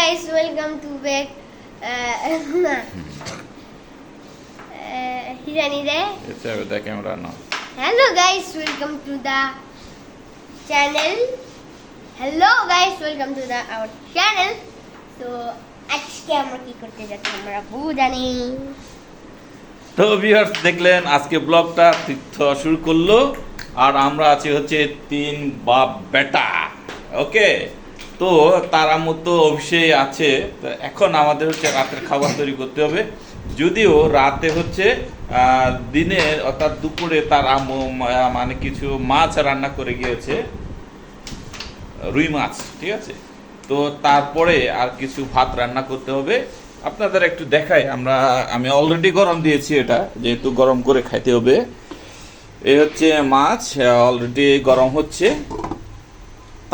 guys, welcome to back. Hirani there. It's with the camera now. Hello guys, welcome to the channel. Hello guys, welcome to our channel. So আজকে আমরা কি করতে যাচ্ছি আমরা বুঝানি। তো viewers দেখলেন আজকে ব্লগটা তীর্থ শুরু করলো আর আমরা আছি হচ্ছে তিন বাপ বেটা। ওকে, তো তারা মতো অবশ্যই আছে। তো এখন আমাদের হচ্ছে রাতের খাবার তৈরি করতে হবে, যদিও রাতে হচ্ছে দিনে অর্থাৎ দুপুরে তার আম্মু মানে কিছু মাছ রান্না করে গিয়েছে, রুই মাছ, ঠিক আছে। তো তারপরে আর কিছু ভাত রান্না করতে হবে। আপনাদের একটু দেখাই, আমি অলরেডি গরম দিয়েছি, এটা যেহেতু গরম করে খাইতে হবে। এই হচ্ছে মাছ অলরেডি গরম হচ্ছে।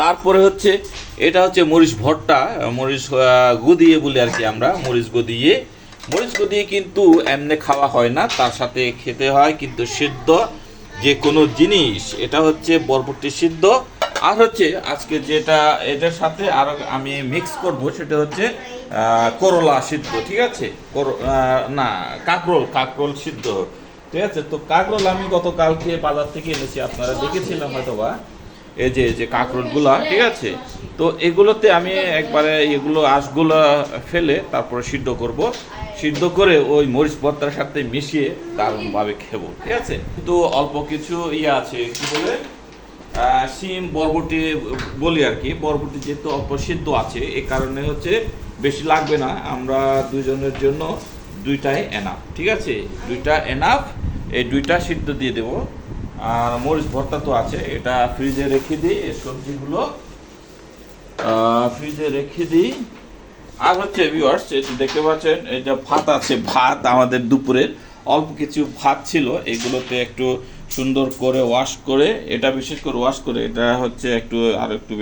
তারপরে হচ্ছে এটা হচ্ছে মরিচ ভর্তা, মরিচ গদিয়ে বলি আর কি আমরা, মরিচ গদিয়ে কিন্তু এমনি খাওয়া হয় না, তার সাথে খেতে হয় কিন্তু সিদ্ধ যে কোনো জিনিস। এটা হচ্ছে বরবটি সিদ্ধ, আর হচ্ছে আজকে যেটা এটার সাথে আর আমি মিক্স করব সেটা হচ্ছে করলা সিদ্ধ, ঠিক আছে। না, কাকরোল সিদ্ধ, ঠিক আছে। তো কাকরোল আমি গতকালকে বাজার থেকে এনেছি, আপনারা দেখেছিলাম হয়তোবা, এই যে কাঁকরোলগুলা, ঠিক আছে। তো এগুলোতে আমি একবারে এগুলো আঁশগুলো ফেলে তারপরে সিদ্ধ করব, সিদ্ধ করে ওই মরিচ ভর্তার সাথে মিশিয়ে দারুণভাবে খেবো, ঠিক আছে। কিন্তু অল্প কিছু আছে, কি বলে, শিম বরবটি বলি আর কি। বরবটি যেহেতু অল্প সিদ্ধ আছে, এই কারণে হচ্ছে বেশি লাগবে না, আমরা দুজনের জন্য দুইটাই এনাফ, ঠিক আছে। দুইটা এনাফ, এই দুইটা সিদ্ধ দিয়ে দেবো। আর মরিচ ভর্তা তো আছে, এটা ফ্রিজে রেখে দিই, এই সবজিগুলো ফ্রিজে রেখে দিই। আর হচ্ছে ভিউয়ার্স, এই যে দেখতে পাচ্ছেন, এই যে ভাত আছে, ভাত আমাদের দুপুরের অল্প কিছু ভাত ছিল, এগুলোতে একটু সুন্দর করে ওয়াশ করে, এটা বিশেষ করে ওয়াশ করে, এটা হচ্ছে একটু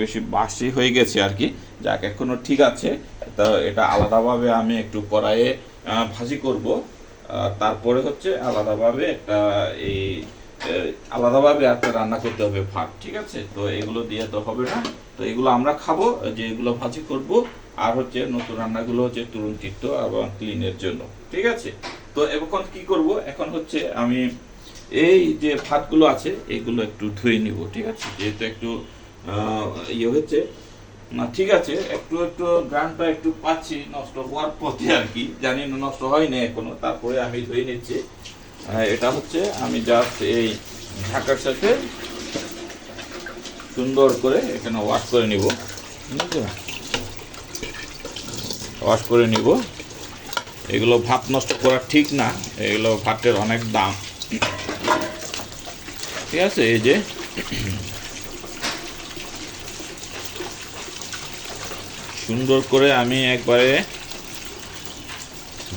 বেশি বাসি হয়ে গেছে আর কি। যাক, এখনো ঠিক আছে। তো এটা আলাদাভাবে আমি একটু কড়াইয়ে ভাজি করব, তারপরে হচ্ছে আলাদাভাবে একটা রান্না করতে হবে ভাত, ঠিক আছে। তো এগুলো দিয়ে তো হবে না, তো এগুলো আমরা খাবো, যে এগুলো ভাজি করব। আর হচ্ছে নতুন রান্নাগুলো হচ্ছে তুরুন্তিত এবং ক্লিনের জন্য, ঠিক আছে। তো এখন কি করব, এখন হচ্ছে আমি এই যে ভাতগুলো আছে এগুলো একটু ধুয়ে নিব, ঠিক আছে। যেহেতু একটু হচ্ছে না, ঠিক আছে, একটু গ্রানটা একটু পাচ্ছি নষ্ট হওয়ার পথে আর কি, জানি না নষ্ট হয় না এখনো, তারপরে আমি ধুয়ে নিচ্ছি। এটা হচ্ছে আমি জাস্ট এই ঢাকার সাথে সুন্দর করে এখানে ওয়াশ করে নিব, ওয়াশ করে নিব। এগুলো ভাত নষ্ট করা ঠিক না, এগুলো ভাতের অনেক দাম, ঠিক আছে। এই যে সুন্দর করে আমি একবারে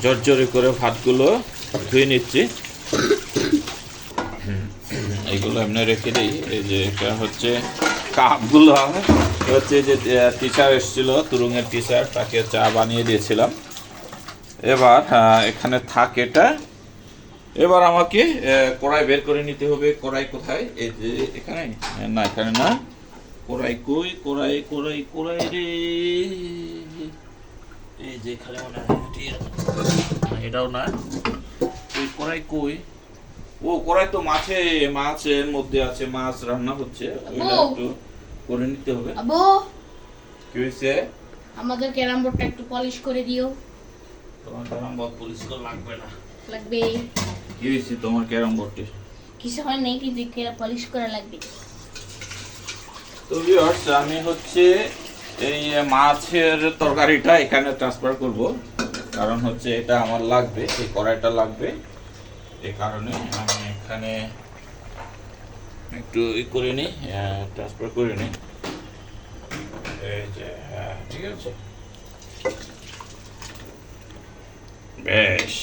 জর্জরে করে ভাতগুলো ধুয়ে নিচ্ছি। এগুলো এমনি রেখে দিই। এই যে এটা হচ্ছে কাপগুলো হচ্ছে যে টিচার এসেছিল, তুরুঙের টিচার, তাকে চা বানিয়ে দিয়েছিলাম। এবার এখানে থাক এটা। এবার আমাকে কড়াই বের করে নিতে হবে। কড়াই কোথায়? এই যে এখানে না, এখানে না, কড়াই কই, কড়াই রে, এই যে এখানে মনে হয় এটাও না, এই কড়াই কই? ও, কড়াই তো মাছের মধ্যে আছে, মাছ রান্না হচ্ছে, ওইটা একটু করে নিতে হবে। আব্বু, কি হয়েছে? আমাদের ক্যারাম বোর্ডটা একটু পলিশ করে দিও। তোমার ক্যারাম বোর্ড পলিশ করা লাগবে না। লাগবে। কি হয়েছে তোমার ক্যারাম বোর্ডে? কিছু হয় নাই, কিন্তু পলিশ করা লাগবে। তো ভিউয়ার্স, আমি হচ্ছে এই মাছের তরকারিটা এখানে ট্রান্সফার করব, কারণ হচ্ছে এটা আমার লাগবে, এই কড়াইটা লাগবে, এই কারণে আমি এখানে একটু করে নিই, ট্রান্সফার করে নিই। এই যে, ঠিক আছে, বেশ।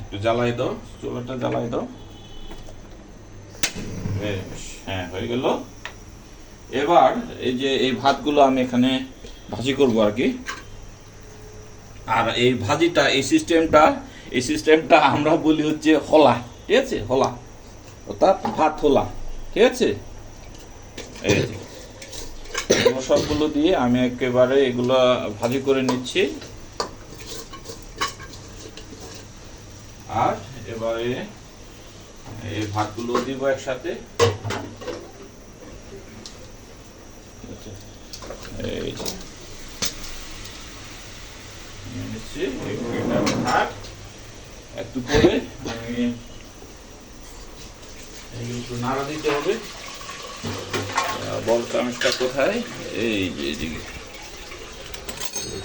একটু জ্বালাই দাও, চুলাটা জ্বালাই দাও, বেশ, হয়ে গেল। এবার এই যে এই ভাতগুলো আমি এখানে ভাজি করব আর কি। আর এই ভাজিটা, এই সিস্টেমটা আমরা বলি হচ্ছে হলা, ঠিক আছে, হলা, অর্থাৎ ভাত হলা, ঠিক আছে। এই যে এগুলো সবগুলো দিয়ে আমি একেবারে এগুলো ভাজি করে নিচ্ছি। আর এবারে এই ভাতগুলো দিব একসাথে। এই যে নিচ্ছি এটা ভাত একটু করে আমি একটু নাড়া দিতে হবে। বড় চামচটা কোথায়? এই যে এদিকে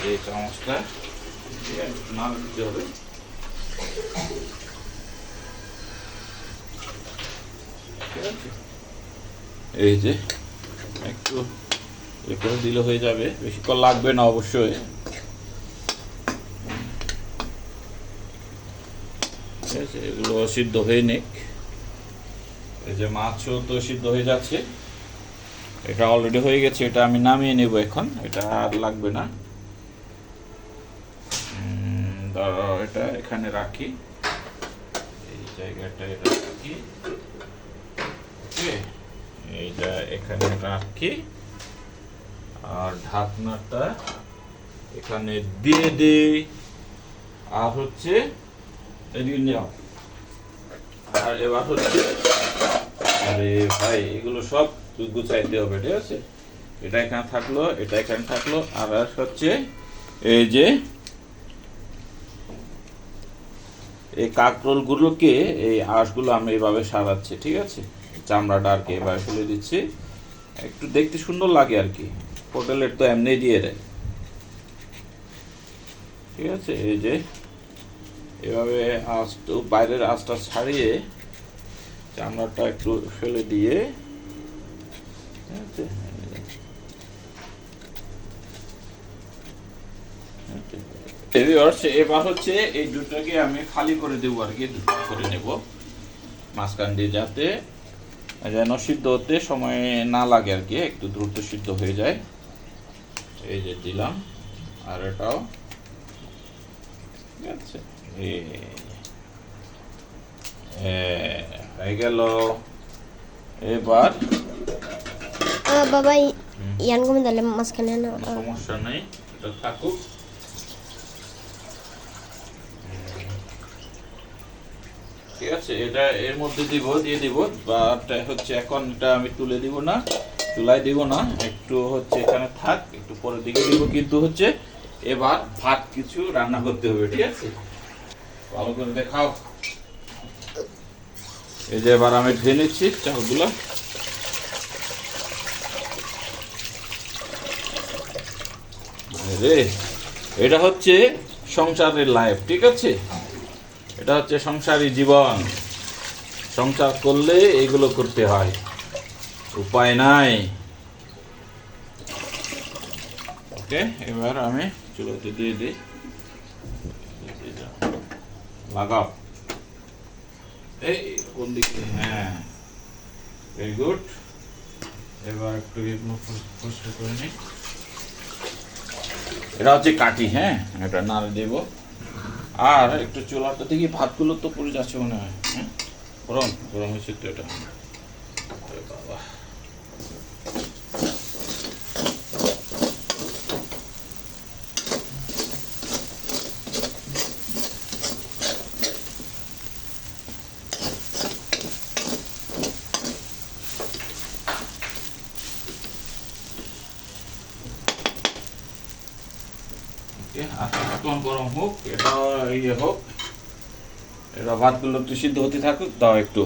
এই চামচটা নাড়া দিতে হবে। এই যে একটু করে দিলে হয়ে যাবে, বেশিক্ষণ লাগবে না অবশ্যই। ঠিক আছে, এগুলো সিদ্ধ হয়ে নিক। এই যে মাছও তো সিদ্ধ হয়ে যাচ্ছে, এটা অলরেডি হয়ে গেছে, এটা আমি নামিয়ে নেব এখন, এটা আর লাগবে না। এটা এখানে রাখি, এই জায়গাটা এটা রাখি, এইটা এখানে রাখি, আর ঢাকনাটা এখানে দিয়ে দিই। আর হচ্ছে এদিকে নাও। আর এবার হচ্ছে, আরে ভাই এগুলো সব গুছাইতে হবে, ঠিক আছে? এটা এখানে থাকলো, এটা এখানে থাকলো, আর হচ্ছে এই যে এই কাঁকরোল গুলোকে, এই আঁশগুলো আমি এইভাবে সারাচ্ছি, ঠিক আছে? চামড়াটা আর কি এভাবে ফেলে দিচ্ছি, একটু দেখতে সুন্দর লাগে আর কি। হোটেলের তো এমনি দিয়ে দেয়, ঠিক আছে? এই যে এভাবে আঁশ, বাইরের আঁশটা ছাড়িয়ে চামড়াটা একটু ফেলে দিয়ে, ঠিক আছে? এবার হচ্ছে এই দুটোকে আমি খালি করে দেবো আর কি, দুটো করে নেব মাঝখান দিয়ে, যাতে যেন সিদ্ধ হতে সময় না লাগে আর কি, একটু দ্রুত সিদ্ধ হয়ে যায়। এই যে দিলাম, আর এটাও, ঠিক আছে? হয়ে গেল। এবার বাবা ইয়ান কমে দিলে মাঝখানে না, সমস্যা নেই, এটা থাকুক। ঠিক আছে, এটা এর মধ্যে দিয়ে দিব, বাট হচ্ছে এখন এটা আমি তুলে দিব না, চুলায় দিব না, একটু হচ্ছে এখানে থাক, একটু পরের দিকে দিব। কিন্তু হচ্ছে এবার ভাত কিছু রান্না করতে হবে, ঠিক আছে? ভালো করে দেখাও। এই যে এবার আমি ধুয়ে নিচ্ছি চালগুলো। রে, এটা হচ্ছে সংসারের লাইফ, ঠিক আছে? এটা হচ্ছে সংসারী জীবন, সংসার করলে এগুলো করতে হয়, উপায় নাই। ওকে, এবার আমি চুলাতে দিয়ে দিই, লাগাও। এই কোন দিকে? হ্যাঁ, ভেরি গুড। এবার একটু পরিষ্কার করে নিই। এটা হচ্ছে কাঠি, হ্যাঁ, এটা নাড়ে দেব। আর একটু চুলাটা দেখি, ভাতগুলো তো পড়ে যাচ্ছে মনে হয়। হ্যাঁ, গরম গরম হয়েছে তো এটা। বাবা, গরম হোক, এটা ইয়ে হোক, এটা ভাতগুলো একটু সিদ্ধ হতে থাকুক, দাও একটু।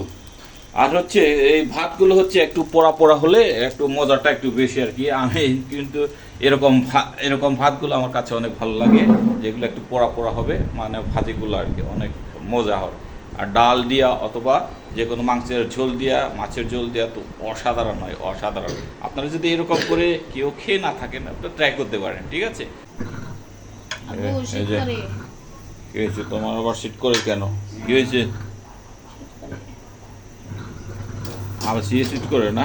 আর হচ্ছে এই ভাতগুলো হচ্ছে একটু পোড়া পোড়া হলে একটু মজাটা একটু বেশি আর কি। আমি কিন্তু এরকম ভাতগুলো আমার কাছে অনেক ভালো লাগে, যেগুলো একটু পোড়া পোড়া হবে, মানে ভাজিগুলো আর কি অনেক মজা হবে। আর ডাল দিয়া অথবা যে কোনো মাংসের ঝোল দিয়া, মাছের ঝোল দিয়া তো অসাধারণ হয়, অসাধারণ। আপনারা যদি এরকম করে কেউ খেয়ে না থাকেন, আপনারা ট্রাই করতে পারেন, ঠিক আছে? কি হয়েছে তোমার আবার শীত করে কেন? কি হয়েছে? আবার শীত করে না?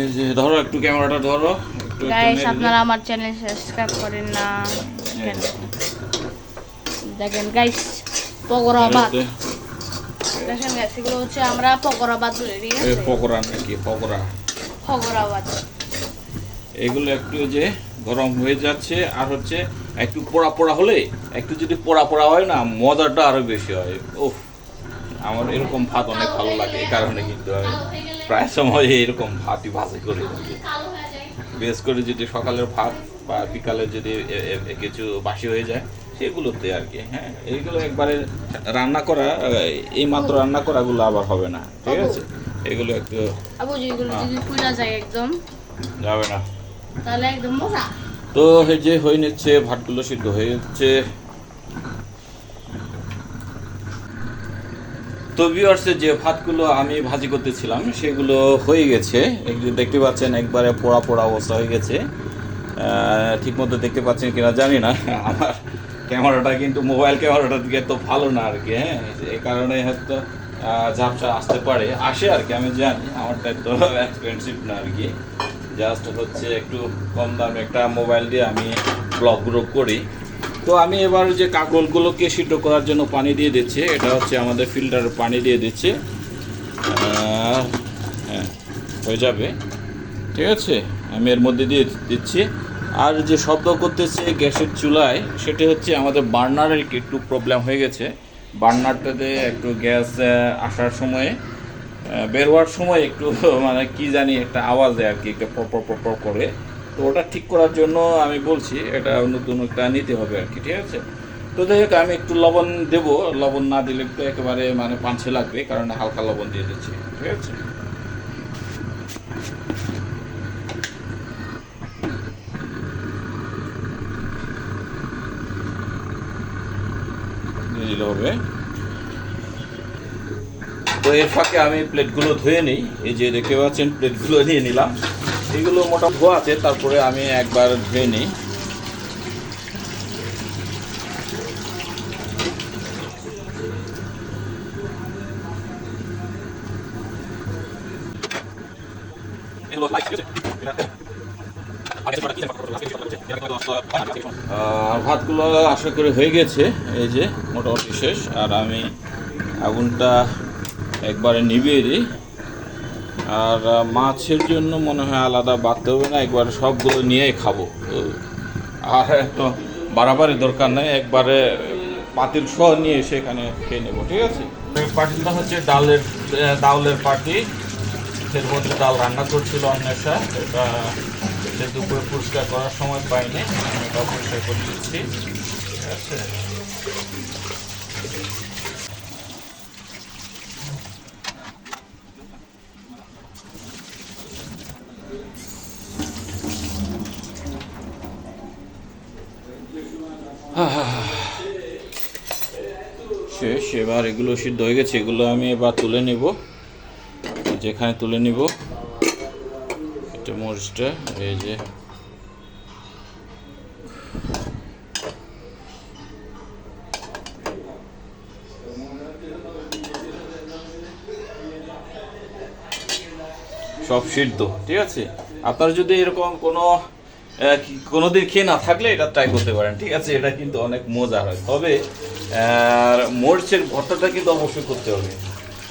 এই যে ধরো একটু ক্যামেরাটা ধরো, গাইস আপনারা আমার চ্যানেল সাবস্ক্রাইব করেন না কেন? দেখেন গাইস, পকোড়া ভাত দেখেন গাইস, এগুলো হচ্ছে আমরা পকোড়া ভাত বলি, ঠিক আছে? পকোড়া নাকি? পকোড়া খবর আওয়াজ। এগুলো একটু যে গরম হয়ে যাচ্ছে, আর হচ্ছে একটু পোড়া পোড়া হলে, একটু যদি পোড়া পোড়া হয় না, মজাটা আরো বেশি হয়। ওহ, আমার এরকম ভাত অনেক ভালো লাগে, এই কারণে কিন্তু আমি প্রায় সময় এরকম ভাতই ভাজি করি। বেশ করে যদি সকালের ভাত বা বিকালে যদি কিছু বাসি হয়ে যায় সেগুলোতে আর কি। হ্যাঁ, এইগুলো একবারে রান্না করা, এই মাত্র রান্না করাগুলো আবার হবে না, ঠিক আছে? এগুলো একটু আবু যেগুলো যদি পুড়া যায় একদম যাবে না। তাহলে একদম মজা। তো এই যে হয়ে নিচ্ছে, ভাতগুলো সিদ্ধ হয়ে যাচ্ছে। তো ভিউয়ার্সে যে ভাতগুলো আমি ভাজি করতেছিলাম সেগুলো হয়ে গেছে। দেখতে পাচ্ছেন একবারে পোড়া পোড়া অবস্থা হয়ে গেছে। ঠিক মতো দেখতে পাচ্ছেন কিনা জানি না, আমার ক্যামেরাটা কিন্তু মোবাইল ক্যামেরাটার দিকে তো ভালো না আর কি। হ্যাঁ, এই কারণে হয়তো ঝাপসা আসতে পারে, আসে আর কি, আমি জানি। আমারটা তো এক্সপেন্সিভ না আর কি, জাস্ট হচ্ছে একটু কম দামে একটা মোবাইল দিয়ে আমি ব্লগগুলো করি। তো আমি এবার যে কাঁকরোলগুলোকে সিদ্ধ করার জন্য পানি দিয়ে দিচ্ছি, এটা হচ্ছে আমাদের ফিল্টারের পানি দিয়ে দিচ্ছি। হ্যাঁ, হয়ে যাবে, ঠিক আছে। আমি এর মধ্যে দিয়ে দিচ্ছি। আর যে শব্দ করতেছে গ্যাসের চুলায়, সেটা হচ্ছে আমাদের বার্নারের একটু প্রবলেম হয়ে গেছে। বার্নারটাতে একটু গ্যাস আসার সময়ে, বের হওয়ার সময় একটু মানে কি জানি একটা আওয়াজ দেয় আর কি, একটা পর পর পর পর করে। তো ওটা ঠিক করার জন্য আমি বলছি এটা নতুন একটা নিতে হবে আর কি, ঠিক আছে। তো যাই হোক, আমি একটু লবণ দেবো, লবণ না দিলে তো একেবারে মানে পাঞ্ছে লাগবে, কারণ হালকা লবণ দিয়ে দিচ্ছি, ঠিক আছে। দিয়ে দিলে হবে। তো এর ফাঁকে আমি প্লেটগুলো ধুয়ে নিই। এই যে দেখতে পাচ্ছেন প্লেটগুলো নিয়ে নিলাম, এগুলো মোটা ধোয়া আছে, তারপরে আমি একবার ধুয়ে নিই। ভাতগুলো আশা করে হয়ে গেছে, এই যে মোটামুটি শেষ। আর আমি আগুনটা একবারে নিভিয়ে দিই। আর মাছের জন্য মনে হয় আলাদা বাড়তে হবে না, একবারে সবগুলো নিয়েই খাবো। আর তো বাড়াবাড়ি দরকার নেই, একবারে পাতিল সহ নিয়ে এসে এখানে খেয়ে নেবো, ঠিক আছে। পার্টিটা হচ্ছে ডাউলের পার্টি। এর মধ্যে ডাল রান্না করছিল অন্বেষা, এটা সে দুপুরে পরিষ্কার করার সময় পাইনি, আমি এটা পরিষ্কার করে দিচ্ছি, ঠিক আছে। শেষ, এবার এগুলো সিদ্ধ হয়ে গেছে, এগুলো আমি এবার তুলে নেব। যেখানে তুলে নিব, এটা মরিচটা, এই যে সব সিদ্ধ, ঠিক আছে। আপনারা যদি এরকম কোনোদিন খেয়ে না থাকলে এটা ট্রাই করতে পারেন, ঠিক আছে। এটা কিন্তু অনেক মজা হয়। তবে মরিচের ভর্তাটা কিন্তু অবশ্যই করতে হবে,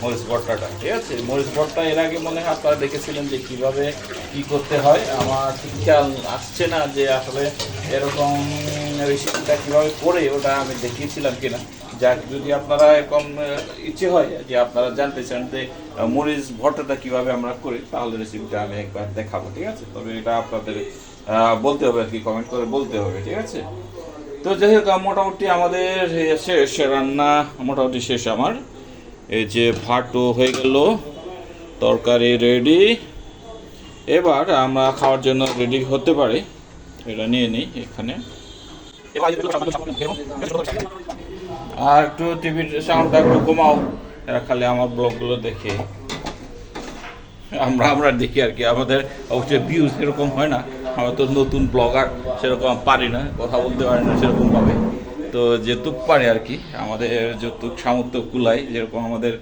মরিচ ভর্তাটা, ঠিক আছে। মরিচ ভর্তা এর আগে মনে হয় আপনারা দেখেছিলেন যে কীভাবে কী করতে হয়। আমার ঠিক খেয়াল আসছে না যে আসলে এরকম রেসিপিটা কীভাবে করে ওটা আমি দেখিয়েছিলাম কিনা। যাক, যদি আপনারা এরকম ইচ্ছে হয় যে আপনারা জানতে চান যে মরিচ ভর্তাটা কীভাবে আমরা করি, তাহলে রেসিপিটা আমি একবার দেখাবো, ঠিক আছে। তবে এটা আপনাদের বলতে হবে আর কি, কমেন্ট করে বলতে হবে, ঠিক আছে। তো যাই হোক, মোটামুটি আমাদের শেষ রান্না, মোটামুটি শেষ আমার। এই যে ভাতও হয়ে গেল, তরকারি রেডি, এবার আমরা খাওয়ার জন্য রেডি হতে পারে। এটা নিয়ে নিই এখানে। আর একটু টিভির সাউন্ডটা একটু কমাও, এরা খালি আমার ব্লগগুলো দেখে, আমরা দেখি আর কি। আমাদের অবশ্যই ভিউজ এরকম হয় না, আমরা তো নতুন ব্লগার, সেরকম পারি না, কথা বলতে পারি না সেরকমভাবে। তো যেটুক পারে আর কি, আমাদের যতটুক সামর্থ্য কুলায়, যেরকম আমাদের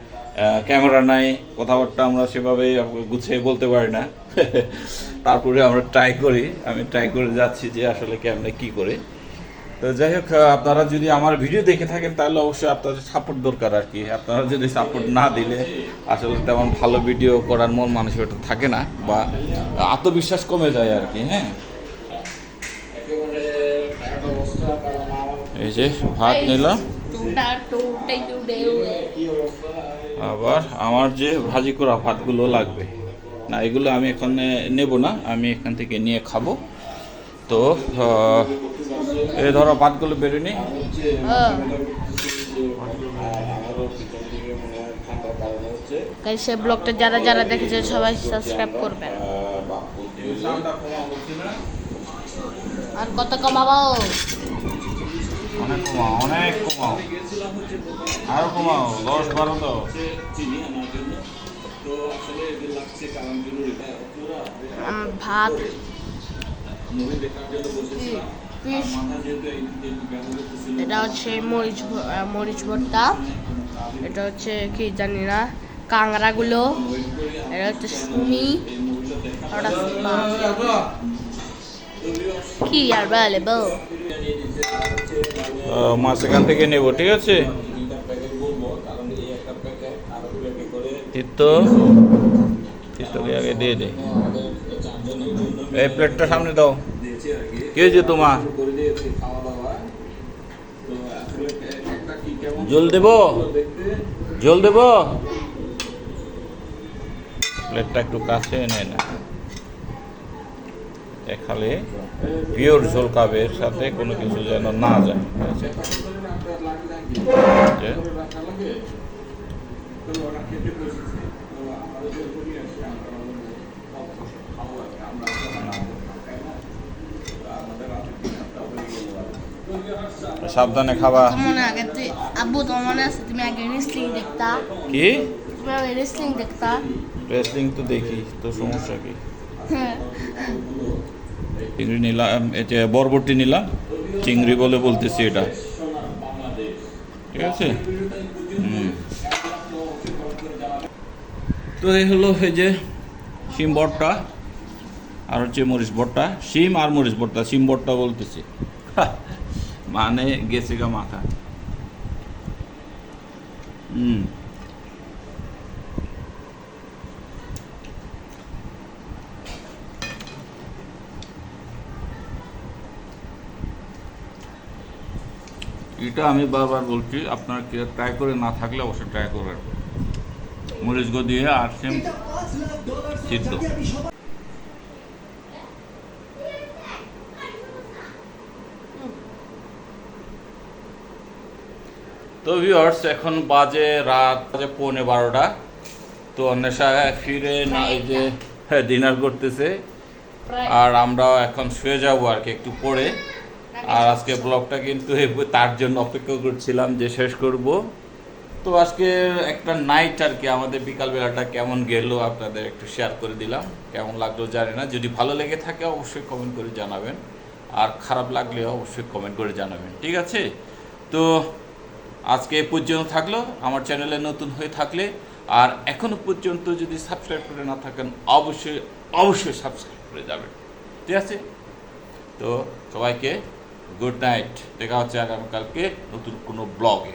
ক্যামেরা নাই, কথাবার্তা আমরা সেভাবে গুছিয়ে বলতে পারি না। তারপরে আমরা ট্রাই করি, আমি ট্রাই করে যাচ্ছি যে আসলে কেমনে কী করে। তো যাই হোক, আপনারা যদি আমার ভিডিও দেখে থাকেন তাহলে অবশ্যই আপনাদের সাপোর্ট দরকার আর কি। আপনারা যদি সাপোর্ট না দিলে আসলে তেমন ভালো ভিডিও করার মন মানসিকতা থাকে না, বা আত্মবিশ্বাস কমে যায় আর কি। হ্যাঁ, এই যে ভাত নিলাম, আবার আমার যে ভাজি করা ভাতগুলো লাগবে না, এগুলো আমি এখানে নেব না, আমি এখান থেকে নিয়ে খাবো। তো এই ধরো ভাতগুলো বেরোনি নি। সে ব্লগটা যারা যারা দেখেছে সবাই সাবস্ক্রাইব করবেন। আর কত কমাবো? অনেক কমাও, অনেক কমাও, আরো কমাও, 10-12 দাও। ভাত, এটা হচ্ছে মরিচ ভর্তা, এটা হচ্ছে কি জানি না, কাংড়াগুলো, এটা হচ্ছে সুমি, ওটা কি আর বলে বউ। মাছ এখান থেকে নেব, ঠিক আছে। তিত্তকে আগে দিয়ে দে। এই প্লেটটা সামনে দাও। কি হয়েছে তোমার? জল দেব, জল দেব। প্লেটটা একটু কাছে এনে না, খালি পিওর ঝোল খাবে, এর সাথে কোনো কিছু যেন না যায়। সাবধানে খাবা। মনে আগে তুই আব্বু, তোমার মনে আছে তুমি আগে রেসলিং দেখতা? কি? তুমি আগে রেসলিং দেখতা? রেসলিং তো দেখি, তো সমস্যা কি? হ্যাঁ। চিংড়ি নিলাম, এটা বরবটি নিলাম, চিংড়ি বলে বলতেছি এটা, ঠিক আছে। তো এই হলো এই যে শিম ভর্তা আর হচ্ছে মরিচ ভর্তা। শিম আর মরিচ ভর্তা, শিম ভর্তা বলতেছি, মানে গেছে গা মাথা। এটা আমি বারবার বলছি, আপনারা কেউ ট্রাই করে না থাকলে অবশ্যই ট্রাই করবেন। মরিচ গো দিয়ে আর শিম সিদ্ধ। তো ভিউয়ার্স, এখন বাজে রাত 11:15। তো নেশা ফিরে না, এই যে ডিনার করতেছে, আর আমরাও এখন শুয়ে যাবো আর কি একটু পরে। আর আজকে ব্লগটা কিন্তু তার জন্য অপেক্ষা করছিলাম যে শেষ করব। তো আজকে একটা নাইট আর কি, আমাদের বিকালবেলাটা কেমন গেল আপনাদের একটু শেয়ার করে দিলাম। কেমন লাগলো জানি না, যদি ভালো লেগে থাকে অবশ্যই কমেন্ট করে জানাবেন, আর খারাপ লাগলে অবশ্যই কমেন্ট করে জানাবেন, ঠিক আছে। তো আজকে এই পর্যন্ত থাকলো। আমার চ্যানেলে নতুন হয়ে থাকলে আর এখনো পর্যন্ত যদি সাবস্ক্রাইব করে না থাকেন অবশ্যই অবশ্যই সাবস্ক্রাইব করে যাবেন, ঠিক আছে। তো সবাইকে গুড নাইট, দেখা হচ্ছে আগামীকালকে নতুন কোনো ব্লগে।